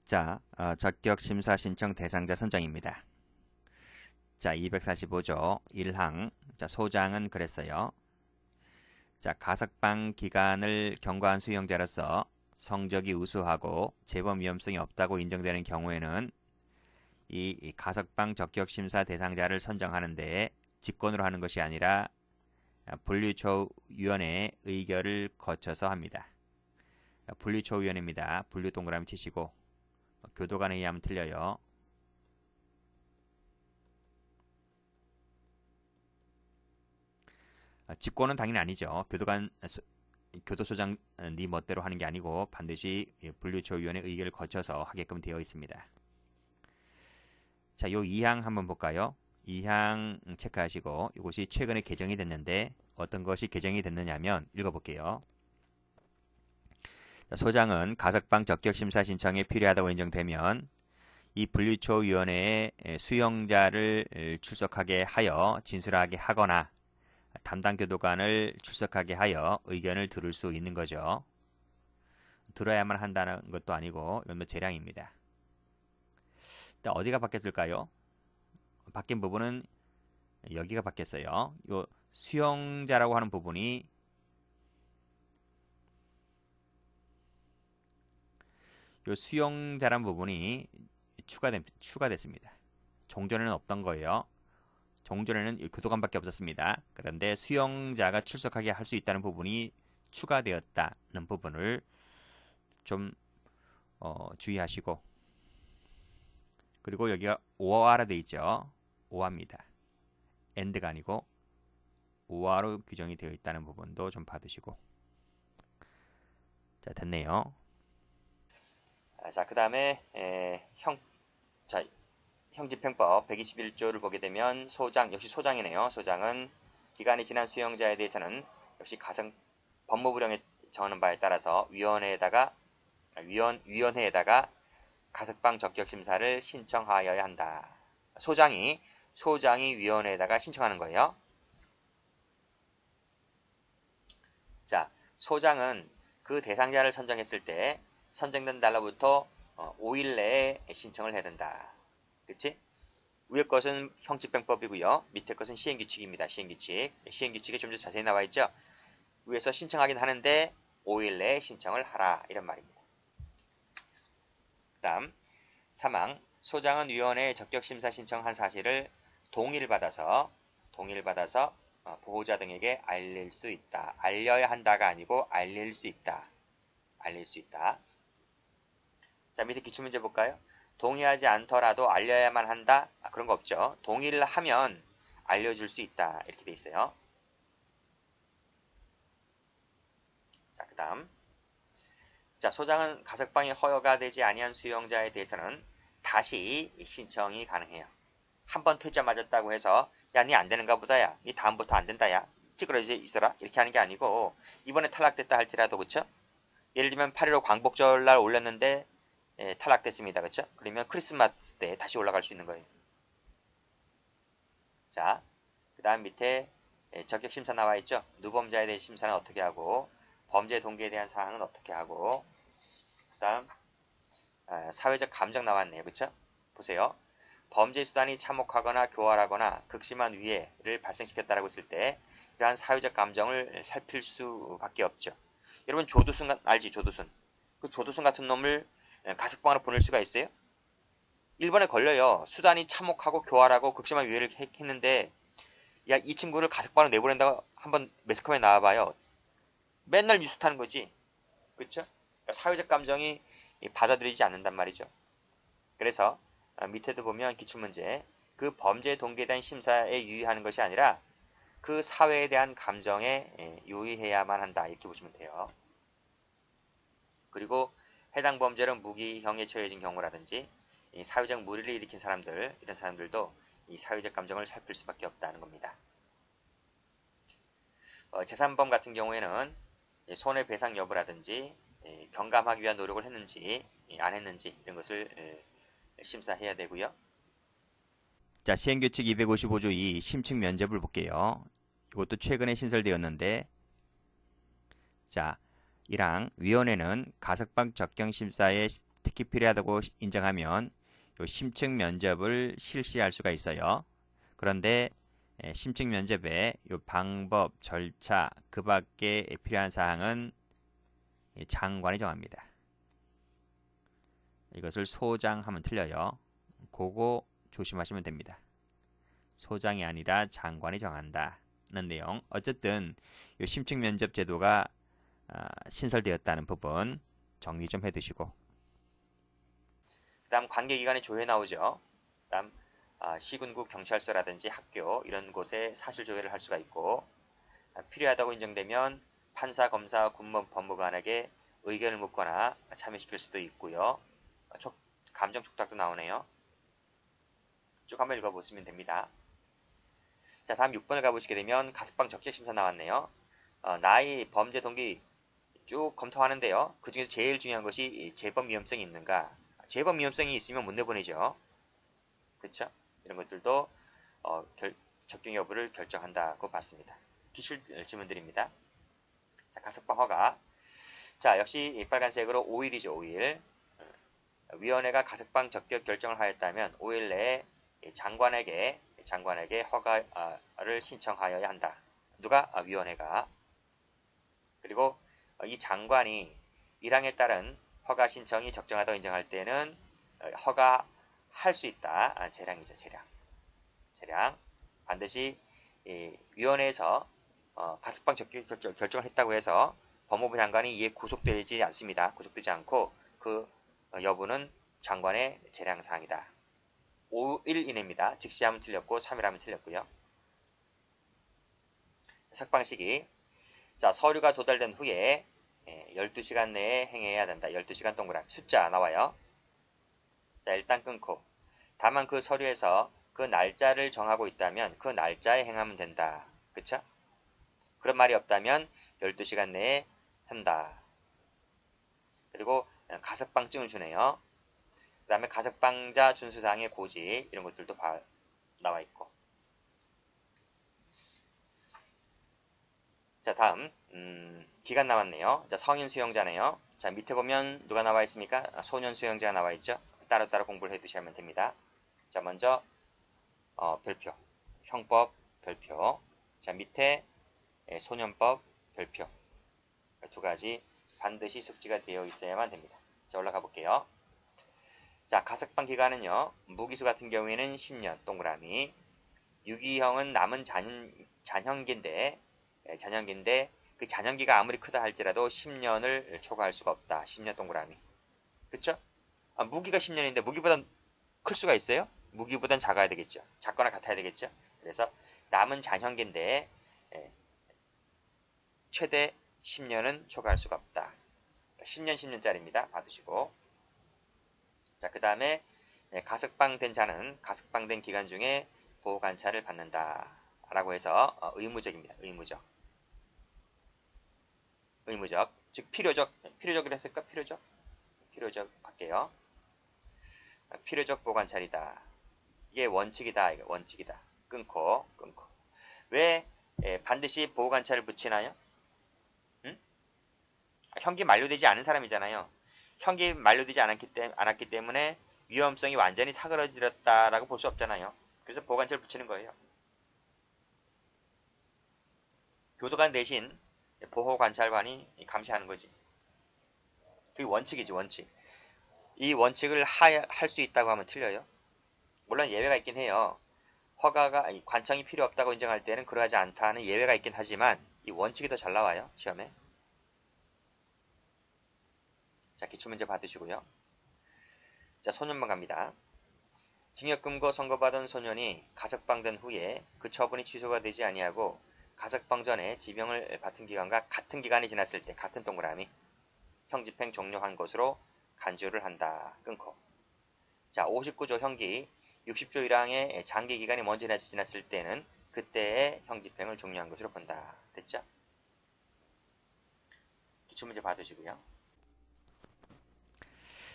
자, 적격 심사 신청 대상자 선정입니다. 자, 245조 1항. 자, 소장은 그랬어요. 자, 가석방 기간을 경과한 수용자로서 성적이 우수하고 재범 위험성이 없다고 인정되는 경우에는 이 가석방 적격 심사 대상자를 선정하는데 직권으로 하는 것이 아니라 분류초위원회의 의결을 거쳐서 합니다. 분류초위원회입니다. 분류 동그라미 치시고 교도관에 의하면 틀려요. 직권은 당연히 아니죠. 교도소장 네 멋대로 하는 게 아니고 반드시 분류초위원회 의결을 거쳐서 하게끔 되어 있습니다. 자, 요 2항 한번 볼까요? 2항 체크하시고 이것이 최근에 개정이 됐는데 어떤 것이 개정이 됐느냐면 읽어볼게요. 소장은 가석방 적격심사 신청에 필요하다고 인정되면 이 분류초위원회에 수용자를 출석하게 하여 진술하게 하거나 담당 교도관을 출석하게 하여 의견을 들을 수 있는 거죠. 들어야만 한다는 것도 아니고 이건 재량입니다. 어디가 바뀌었을까요? 바뀐 부분은 여기가 바뀌었어요. 요 수용자라고 하는 부분이 요 수용자란 부분이 추가됐습니다. 종전에는 없던 거예요. 종전에는 교도관밖에 없었습니다. 그런데 수용자가 출석하게 할 수 있다는 부분이 추가되었다는 부분을 좀 주의하시고, 그리고 여기가 오화로 되어 있죠. 오화입니다. 엔드가 아니고 오화로 규정이 되어 있다는 부분도 좀 받으시고. 자, 됐네요. 자, 그 다음에 형집행법 121조를 보게 되면 소장, 역시 소장이네요. 소장은 기간이 지난 수용자에 대해서는 역시 법무부령에 정하는 바에 따라서 위원회에다가 가석방 적격 심사를 신청하여야 한다. 소장이 위원회에다가 신청하는 거예요. 자, 소장은 그 대상자를 선정했을 때 선정된 날로부터 5일 내에 신청을 해야 된다. 그치? 위에 것은 형집행법이고요. 밑에 것은 시행규칙입니다. 시행규칙에 좀 더 자세히 나와 있죠. 위에서 신청하긴 하는데 5일 내에 신청을 하라 이런 말입니다. 그 다음 3항. 소장은 위원회에 적격심사 신청한 사실을 동의를 받아서 보호자 등에게 알릴 수 있다. 알려야 한다가 아니고 알릴 수 있다. 자, 밑에 기출문제 볼까요? 동의하지 않더라도 알려야만 한다? 그런 거 없죠. 동의를 하면 알려줄 수 있다. 이렇게 돼 있어요. 자, 그 다음. 자, 소장은 가석방이 허가가 되지 아니한 수용자에 대해서는 다시 신청이 가능해요. 한 번 퇴짜 맞았다고 해서 야, 니 안 되는가 보다, 야. 니 다음부터 안 된다, 야. 찌그러져 있어라. 이렇게 하는 게 아니고 이번에 탈락됐다 할지라도, 그쵸? 예를 들면 8.15 광복절날 올렸는데 탈락됐습니다. 그쵸? 그러면 크리스마스 때 다시 올라갈 수 있는 거예요. 자, 그 다음 밑에 적격심사 나와 있죠? 누범자에 대한 심사는 어떻게 하고, 범죄 동기에 대한 사항은 어떻게 하고, 그 다음 사회적 감정 나왔네요. 그쵸? 보세요. 범죄 수단이 참혹하거나 교활하거나 극심한 위해를 발생시켰다라고 했을 때 이러한 사회적 감정을 살필 수밖에 없죠. 여러분 조두순 알지? 조두순. 그 조두순 같은 놈을 가석방으로 보낼 수가 있어요? 1번에 걸려요. 수단이 참혹하고 교활하고 극심한 위해를 했는데 야, 이 친구를 가석방으로 내보낸다고 한번 매스컴에 나와봐요. 맨날 뉴스 타는 거지. 그쵸? 사회적 감정이 받아들이지 않는단 말이죠. 그래서 밑에도 보면 기출문제 그 범죄 동기에 대한 심사에 유의하는 것이 아니라 그 사회에 대한 감정에 유의해야만 한다. 이렇게 보시면 돼요. 그리고 해당 범죄로 무기형에 처해진 경우라든지 이 사회적 물의를 일으킨 사람들, 이런 사람들도 이 사회적 감정을 살필 수밖에 없다는 겁니다. 제3범 같은 경우에는 손해배상 여부라든지 경감하기 위한 노력을 했는지 안 했는지 이런 것을 심사해야 되고요. 자, 시행규칙 255조 2 심층 면접을 볼게요. 이것도 최근에 신설되었는데, 자, 1항 위원회는 가석방 적격심사에 특히 필요하다고 인정하면 요 심층 면접을 실시할 수가 있어요. 그런데 심층 면접의 요 방법, 절차, 그 밖에 필요한 사항은 장관이 정합니다. 이것을 소장하면 틀려요. 그거 조심하시면 됩니다. 소장이 아니라 장관이 정한다는 내용. 어쨌든 요 심층 면접 제도가 신설되었다는 부분 정리 좀 해두시고, 그 다음 관계기관의 조회 나오죠. 그 다음 시군구 경찰서라든지 학교 이런 곳에 사실 조회를 할 수가 있고, 필요하다고 인정되면 판사, 검사, 군법, 법무관에게 의견을 묻거나 참여시킬 수도 있고요. 감정 촉탁도 나오네요. 쭉 한번 읽어보시면 됩니다. 자, 다음 6번을 가보시게 되면 가석방 적격심사 나왔네요. 나이, 범죄 동기 쭉 검토하는데요. 그 중에서 제일 중요한 것이 재범 위험성이 있는가. 재범 위험성이 있으면 못 내보내죠. 그쵸? 이런 것들도 적격 여부를 결정한다고 봤습니다. 기출 질문들입니다. 자, 가석방 허가. 자, 역시 빨간색으로 5일이죠. 5일. 위원회가 가석방 적격 결정을 하였다면 5일 내에 장관에게 허가를 신청하여야 한다. 누가? 위원회가. 그리고 이 장관이 1항에 따른 허가 신청이 적정하다고 인정할 때는 허가할 수 있다. 재량이죠. 재량. 반드시 위원회에서 가석방 적격 결정을 했다고 해서 법무부 장관이 이에 구속되지 않습니다. 구속되지 않고 그 여부는 장관의 재량사항이다. 5일 이내입니다. 즉시하면 틀렸고 3일 하면 틀렸고요. 석방 시기. 자, 서류가 도달된 후에 12시간 내에 행해야 된다. 12시간 동그라미. 숫자 나와요. 자, 일단 끊고. 다만 그 서류에서 그 날짜를 정하고 있다면 그 날짜에 행하면 된다. 그쵸? 그런 말이 없다면 12시간 내에 한다. 그리고 가석방증을 주네요. 그 다음에 가석방자 준수사항의 고지 이런 것들도 나와 있고. 자, 다음 기간 나왔네요. 자, 성인 수용자네요. 자, 밑에 보면 누가 나와 있습니까? 소년 수용자가 나와 있죠. 따로따로 공부를 해 두시면 됩니다. 자, 먼저 별표, 형법 별표. 자, 밑에 소년법 별표. 두 가지 반드시 숙지가 되어 있어야만 됩니다. 자, 올라가 볼게요. 자, 가석방 기간은요. 무기수 같은 경우에는 10년 동그라미. 유기형은 남은 잔형기인데 그 잔형기가 아무리 크다 할지라도 10년을 초과할 수가 없다. 10년 동그라미. 그쵸? 무기가 10년인데 무기보다 클 수가 있어요? 무기보단 작아야 되겠죠. 작거나 같아야 되겠죠. 그래서 남은 잔형기인데 최대 10년은 초과할 수가 없다. 10년 10년짜리입니다. 받으시고. 자, 그 다음에 가석방된 자는 가석방된 기간 중에 보호관찰을 받는다. 라고 해서 의무적입니다. 의무적. 즉 필요적이라 했을까? 필요적 할게요. 필요적 보호관찰이다. 이게 원칙이다. 이게 원칙이다. 끊고. 왜 반드시 보호관찰을 붙이나요? 응? 형기 만료되지 않은 사람이잖아요. 형기 만료되지 않았기 때문에 위험성이 완전히 사그러들었다라고 볼 수 없잖아요. 그래서 보호관찰을 붙이는 거예요. 교도관 대신 보호관찰관이 감시하는 거지. 그게 원칙이지, 원칙. 이 원칙을 할 수 있다고 하면 틀려요. 물론 예외가 있긴 해요. 관청이 필요 없다고 인정할 때는 그러하지 않다는 예외가 있긴 하지만 이 원칙이 더 잘 나와요. 시험에. 자, 기출문제 받으시고요. 자, 소년만 갑니다. 징역금고 선고받은 소년이 가석방된 후에 그 처분이 취소가 되지 아니하고 가석방 전에 지병을 받은 기간과 같은 기간이 지났을 때 같은 동그라미 형집행 종료한 것으로 간주를 한다. 끊고. 자, 59조 형기 60조 1항의 장기 기간이 먼저 지났을 때는 그때의 형집행을 종료한 것으로 본다. 됐죠? 기출문제 받으시고요.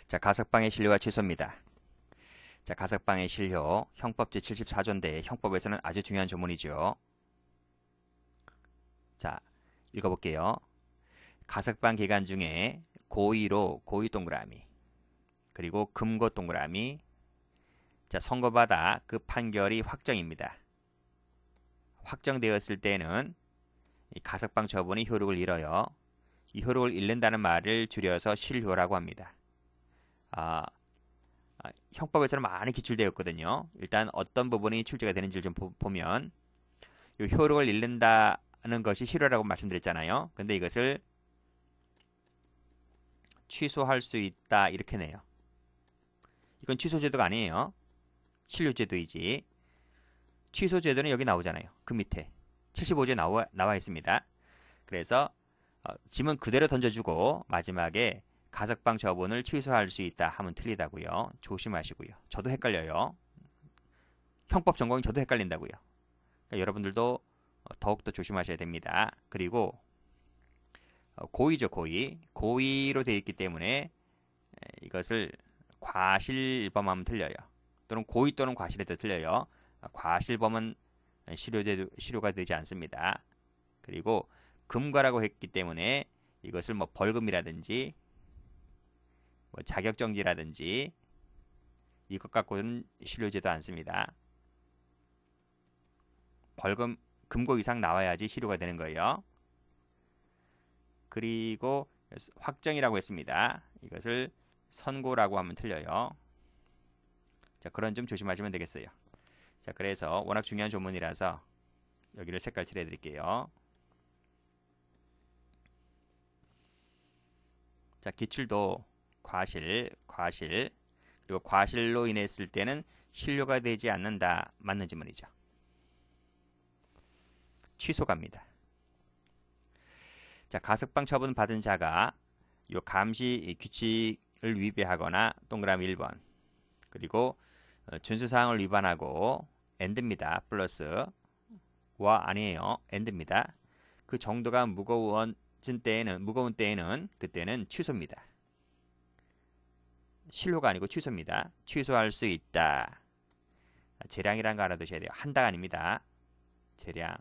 자, 가석방의 실효와 취소입니다. 자, 가석방의 실효 형법 제74조인데 형법에서는 아주 중요한 조문이죠. 자, 읽어볼게요. 가석방 기간 중에 고의로 고의 동그라미 그리고 금고 동그라미. 자, 선고받아 그 판결이 확정입니다. 확정되었을 때는 이 가석방 처분이 효력을 잃어요. 이 효력을 잃는다는 말을 줄여서 실효라고 합니다. 형법에서는 많이 기출되었거든요. 일단 어떤 부분이 출제가 되는지를 좀 보면 이 효력을 잃는다는 것이 실효라고 말씀드렸잖아요. 근데 이것을 취소할 수 있다 이렇게 내요. 이건 취소제도가 아니에요. 실효제도이지. 취소제도는 여기 나오잖아요. 그 밑에 75조에 나와 있습니다. 그래서 지문 그대로 던져주고 마지막에 가석방 처분을 취소할 수 있다 하면 틀리다고요. 조심하시고요. 저도 헷갈려요. 형법 전공이 저도 헷갈린다고요. 그러니까 여러분들도 더욱더 조심하셔야 됩니다. 그리고 고의죠. 고의로 되어 있기 때문에 이것을 과실범하면 틀려요. 또는 고의 또는 과실에도 틀려요. 과실범은 실효가 되지 않습니다. 그리고 금과라고 했기 때문에 이것을 뭐 벌금이라든지 뭐 자격정지라든지 이것 갖고는 실효되지도 않습니다. 벌금, 금고 이상 나와야지 실효가 되는 거예요. 그리고 확정이라고 했습니다. 이것을 선고라고 하면 틀려요. 자, 그런 점 조심하시면 되겠어요. 자, 그래서 워낙 중요한 조문이라서 여기를 색깔 칠해 드릴게요. 자, 기출도 과실, 그리고 과실로 인했을 때는 실효가 되지 않는다. 맞는 지문이죠. 취소갑니다. 자, 가석방 처분 받은 자가 요 감시 규칙을 위배하거나 동그라미 1번 그리고 준수사항을 위반하고 엔드입니다. 플러스 와 아니에요. 엔드입니다. 그 정도가 무거운 때에는 그때는 취소입니다. 실효가 아니고 취소입니다. 취소할 수 있다. 재량이라는 거 알아두셔야 돼요. 한다가 아닙니다. 재량.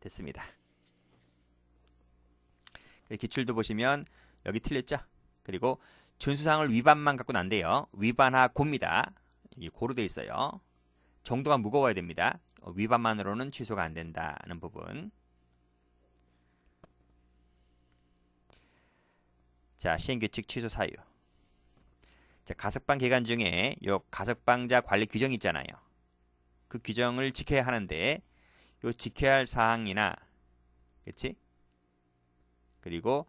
됐습니다. 기출도 보시면 여기 틀렸죠? 그리고 준수사항을 위반만 갖고는 안 돼요. 위반하고입니다. 이 고로 돼 있어요. 정도가 무거워야 됩니다. 위반만으로는 취소가 안 된다는 부분. 자, 시행규칙 취소 사유. 자, 가석방 기간 중에 요 가석방자 관리 규정이 있잖아요. 그 규정을 지켜야 하는데 요 지켜야 할 사항이나 그렇지? 그리고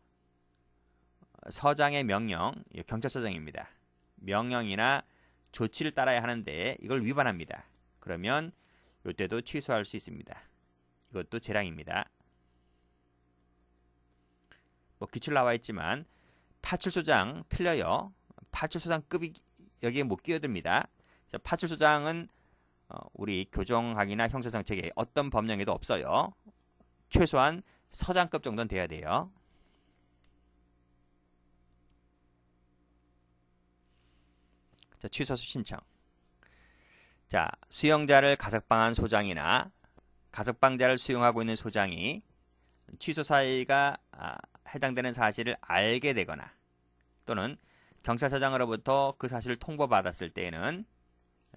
서장의 명령, 경찰서장입니다. 명령이나 조치를 따라야 하는데 이걸 위반합니다. 그러면 이때도 취소할 수 있습니다. 이것도 재량입니다. 뭐 기출 나와 있지만 파출소장 틀려요. 파출소장급이 여기에 못 끼어듭니다. 그래서 파출소장은 우리 교정학이나 형사정책에 어떤 법령에도 없어요. 최소한 서장급 정도는 돼야 돼요. 자, 취소 신청. 자, 수용자를 가석방한 소장이나 가석방자를 수용하고 있는 소장이 취소 사유가 해당되는 사실을 알게 되거나 또는 경찰서장으로부터 그 사실을 통보받았을 때에는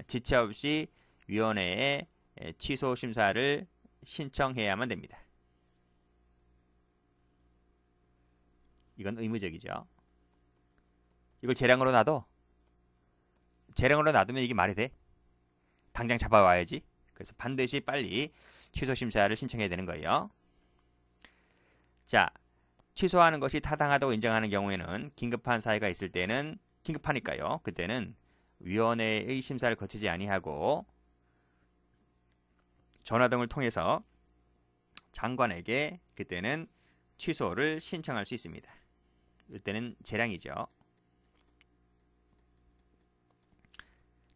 지체 없이 위원회에 취소 심사를 신청해야만 됩니다. 이건 의무적이죠. 이걸 재량으로 놔둬. 재량으로 놔두면 이게 말이 돼? 당장 잡아와야지. 그래서 반드시 빨리 취소 심사를 신청해야 되는 거예요. 자, 취소하는 것이 타당하다고 인정하는 경우에는 긴급한 사유가 있을 때는 긴급하니까요. 그때는 위원회의 심사를 거치지 아니하고 전화 등을 통해서 장관에게 그때는 취소를 신청할 수 있습니다. 이때는 재량이죠.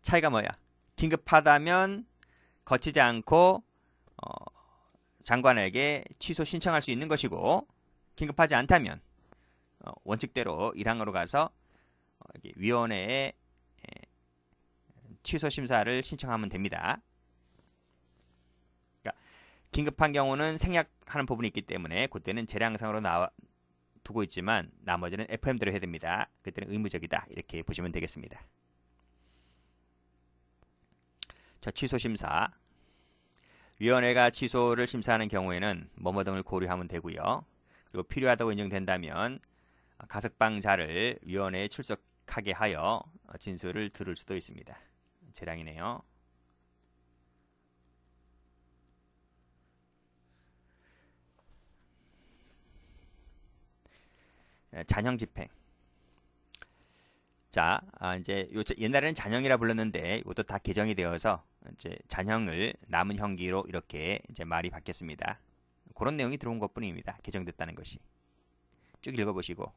차이가 뭐야? 긴급하다면 거치지 않고 장관에게 취소 신청할 수 있는 것이고 긴급하지 않다면 원칙대로 1항으로 가서 위원회에 취소 심사를 신청하면 됩니다. 그러니까 긴급한 경우는 생략하는 부분이 있기 때문에 그때는 재량상으로 두고 있지만 나머지는 FM대로 해야 됩니다. 그때는 의무적이다. 이렇게 보시면 되겠습니다. 자, 취소 심사. 위원회가 취소를 심사하는 경우에는 뭐뭐 등을 고려하면 되고요. 그리고 필요하다고 인정된다면 가석방자를 위원회에 출석하게 하여 진술을 들을 수도 있습니다. 재량이네요. 잔형 집행. 자, 이제 옛날에는 잔형이라 불렀는데 이것도 다 개정이 되어서 이제 잔형을 남은 형기로 이렇게 이제 말이 바뀌었습니다. 그런 내용이 들어온 것뿐입니다. 개정됐다는 것이. 쭉 읽어보시고.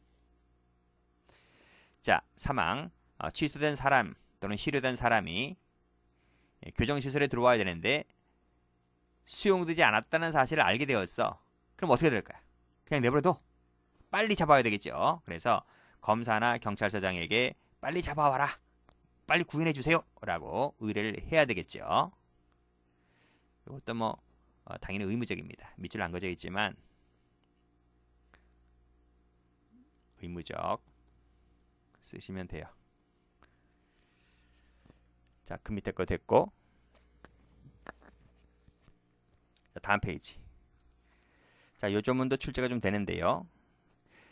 자, 사망. 취소된 사람 또는 실효된 사람이 교정시설에 들어와야 되는데 수용되지 않았다는 사실을 알게 되었어. 그럼 어떻게 될까요? 그냥 내버려둬. 빨리 잡아야 되겠죠. 그래서 검사나 경찰서장에게 빨리 잡아와라. 빨리 구인해 주세요. 라고 의뢰를 해야 되겠죠. 이것도 뭐 당연히 의무적입니다. 밑줄 안 그어져 있지만 의무적 쓰시면 돼요. 자, 그 밑에 거 됐고, 자, 다음 페이지. 자, 요 조문도 출제가 좀 되는데요.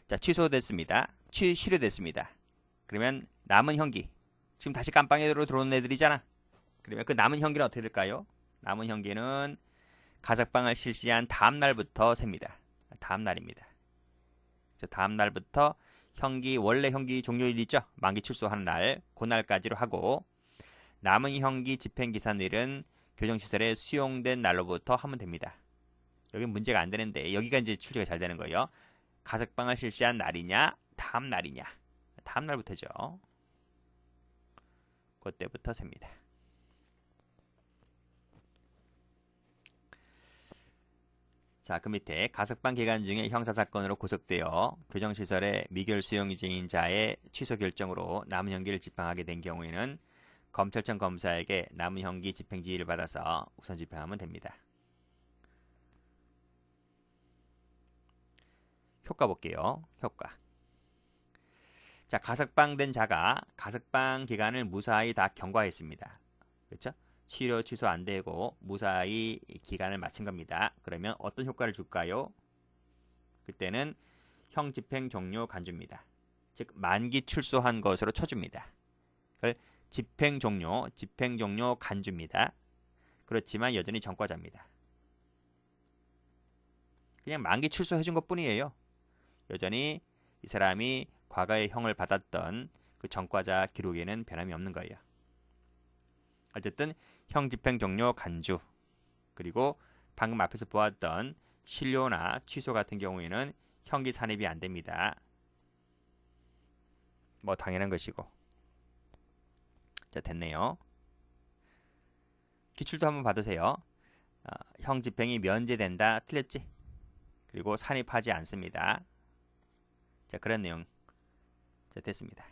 자, 취소됐습니다. 실효됐습니다. 그러면 남은 형기. 지금 다시 깜빵으로 들어온 애들이잖아. 그러면 그 남은 형기는 어떻게 될까요? 남은 형기는 가석방을 실시한 다음 날부터 셉니다. 다음 날입니다. 다음 날부터 원래 형기 종료일 있죠? 만기 출소하는 날, 그날까지로 하고 남은 형기 집행기산일은 교정시설에 수용된 날로부터 하면 됩니다. 여기 문제가 안 되는데 여기가 이제 출제가 잘 되는 거예요. 가석방을 실시한 날이냐, 다음 날이냐. 다음 날부터죠. 그때부터 셉니다. 자, 그 밑에 가석방 기간 중에 형사사건으로 구속되어 교정시설의 미결 수용 중인자의 취소 결정으로 남은 형기를 집행하게 된 경우에는 검찰청 검사에게 남은 형기 집행 지휘를 받아서 우선 집행하면 됩니다. 효과 볼게요. 효과. 자, 가석방된 자가 가석방 기간을 무사히 다 경과했습니다. 그렇죠? 치료 취소 안 되고 무사히 기간을 마친 겁니다. 그러면 어떤 효과를 줄까요? 그때는 형 집행 종료 간주입니다. 즉 만기 출소한 것으로 쳐줍니다. 그걸 집행 종료 간주입니다. 그렇지만 여전히 전과자입니다. 그냥 만기 출소해준 것뿐이에요. 여전히 이 사람이 과거에 형을 받았던 그 전과자 기록에는 변함이 없는 거예요. 어쨌든 형 집행 종료 간주, 그리고 방금 앞에서 보았던 실효나 취소 같은 경우에는 형기 산입이 안 됩니다. 뭐 당연한 것이고. 자, 됐네요. 기출도 한번 받으세요. 형 집행이 면제된다. 틀렸지? 그리고 산입하지 않습니다. 자, 그런 내용. 자, 됐습니다.